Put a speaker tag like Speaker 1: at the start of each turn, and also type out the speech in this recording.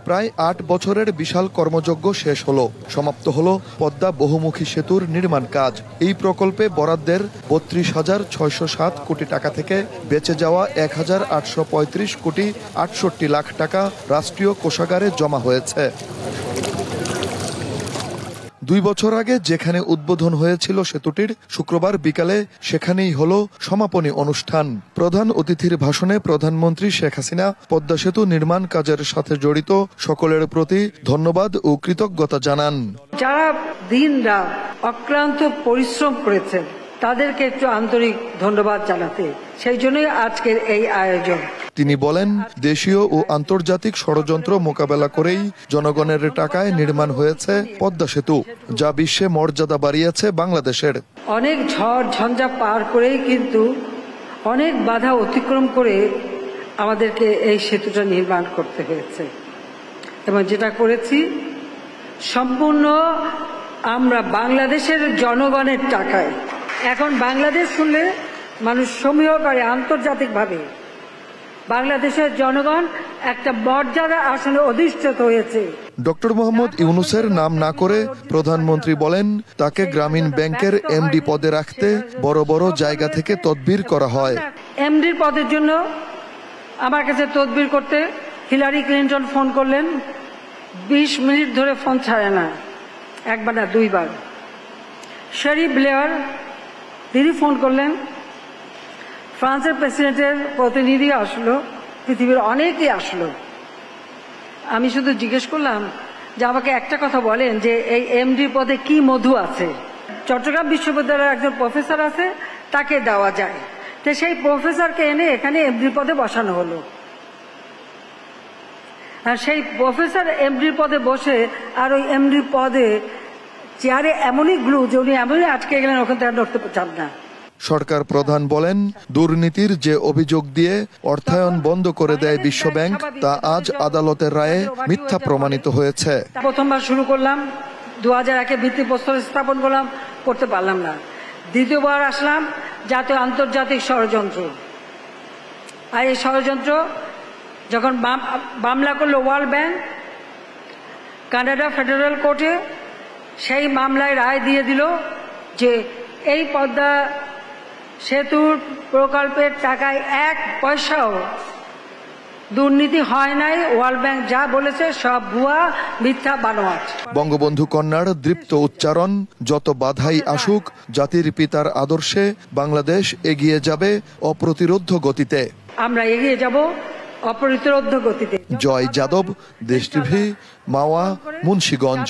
Speaker 1: প্রায় ৮ বছরের বিশাল কর্মযজ্ঞ শেষ হলো। সমাপ্ত হলো পদ্মা বহুমুখী সেতুর নির্মাণ কাজ। এই প্রকল্পে বরাদ্দের ৩২,৬০৭ কোটি টাকা থেকে বেঁচে যাওয়া ১,৮৩৫ কোটি ৬৮ লাখ টাকা রাষ্ট্রীয় কোষাগারে জমা হয়েছে। ২ বছর আগে যেখানে উদ্বোধন হয়েছিল সেতুটির, শুক্রবার বিকালে সেখানেই হলো সমাপনী অনুষ্ঠান। প্রধান অতিথির ভাষণে প্রধানমন্ত্রী শেখ হাসিনা পদ্মা সেতু নির্মাণ কাজের সাথে জড়িত সকলের প্রতি ধন্যবাদ ও কৃতজ্ঞতা জানান।
Speaker 2: যারা দিন-রাত অক্লান্ত পরিশ্রম করেছেন তাদেরকে একটু আন্তরিক ধন্যবাদ জানাতে, সেই জন্যই আজকের এই আয়োজন।
Speaker 1: তিনি বলেন, দেশীয় ও আন্তর্জাতিক ষড়যন্ত্র মোকাবেলা করেই জনগণের টাকায় নির্মাণ হয়েছে পদ্মা সেতু, যা বিশ্বে মর্যাদা বাড়িয়েছে বাংলাদেশের।
Speaker 2: অনেক ঝড় ঝঞ্ঝা পার করেই কিন্তু অনেক বাধা অতিক্রম করে আমাদেরকে এই সেতুটা নির্মাণ করতে হয়েছে, এবং যেটা করেছি সম্পূর্ণ আমরা বাংলাদেশের জনগণের টাকায়। এখন বাংলাদেশ শুনলে মানুষ সমীহ করে আন্তর্জাতিকভাবে। বাংলাদেশের জনগণ একটা মর্যাদা আসনে অধিষ্ঠিত হয়েছে।
Speaker 1: ডক্টর মোহাম্মদ ইউনূসের নাম না করে প্রধানমন্ত্রী বলেন, তাকে গ্রামীণ ব্যাংকের এমডি পদে রাখতে বড় বড় জায়গা থেকে তদবির করা হয়।
Speaker 2: এমডির পদের জন্য আমার কাছে তদবির করতে হিলারি ক্লিন্টন ফোন করলেন। ২০ মিনিট ধরে ফোন ছাড়ে না, একবার না দুইবার। শেরি ব্লেয়ার তিনি ফোন করলেন। ফ্রান্সের প্রেসিডেন্টের প্রতিনিধি আসলো, পৃথিবীর অনেকেই আসলো। আমি শুধু জিজ্ঞেস করলাম যে আমাকে একটা কথা বলেন যে এই এমডি পদে কি মধু আছে। চট্টগ্রাম বিশ্ববিদ্যালয়ের একজন প্রফেসর আছে, তাকে দেওয়া যায়। তো সেই প্রফেসরকে এনে এখানে এমডি পদে বসানো হলো। আর সেই প্রফেসর এমডি পদে বসে আর ওই এমডি পদে চেয়ারে এমনই গ্লু যে উনি এমনই আটকে গেলেন, ওখান থেকে নড়তে চান না।
Speaker 1: সরকার প্রধান বলেন, দুর্নীতির যে অভিযোগ দিয়ে অর্থায়ন বন্ধ করে দেয় বিশ্বব্যাংক, তা আজ আদালতের রায়ে মিথ্যা প্রমাণিত হয়েছে।
Speaker 2: প্রথমবার শুরু করলাম, 2001-এ ভিত্তিপ্রস্তর স্থাপন করলাম, করতে পারলাম না। দ্বিতীয়বার আসলাম, জাতীয় আন্তর্জাতিক ষড়যন্ত্র। আর এই ষড়যন্ত্র যখন মামলা করলো ওয়ার্ল্ড ব্যাংক কানাডা ফেডারেল কোর্টে, সেই মামলায় রায় দিয়ে দিল যে এই পদ্মা সেতুর প্রকল্পের টাকায় 1 পয়সাও দুর্নীতি হয় নাই। ওয়ার্ল্ড ব্যাংক যা বলেছে সব ভুয়া, মিথ্যা, বানোয়াট।
Speaker 1: বঙ্গবন্ধু কন্যার দৃপ্ত উচ্চারণ, যত বাধাই আসুক, জাতির পিতার আদর্শে বাংলাদেশ এগিয়ে যাবে অপ্রতিরোধ্য গতিতে।
Speaker 2: আমরা এগিয়ে যাব অপ্রতিরোধ্য গতিতে।
Speaker 1: জয় যাদব, দেশ টিভি, মাওয়া, মুন্সিগঞ্জ।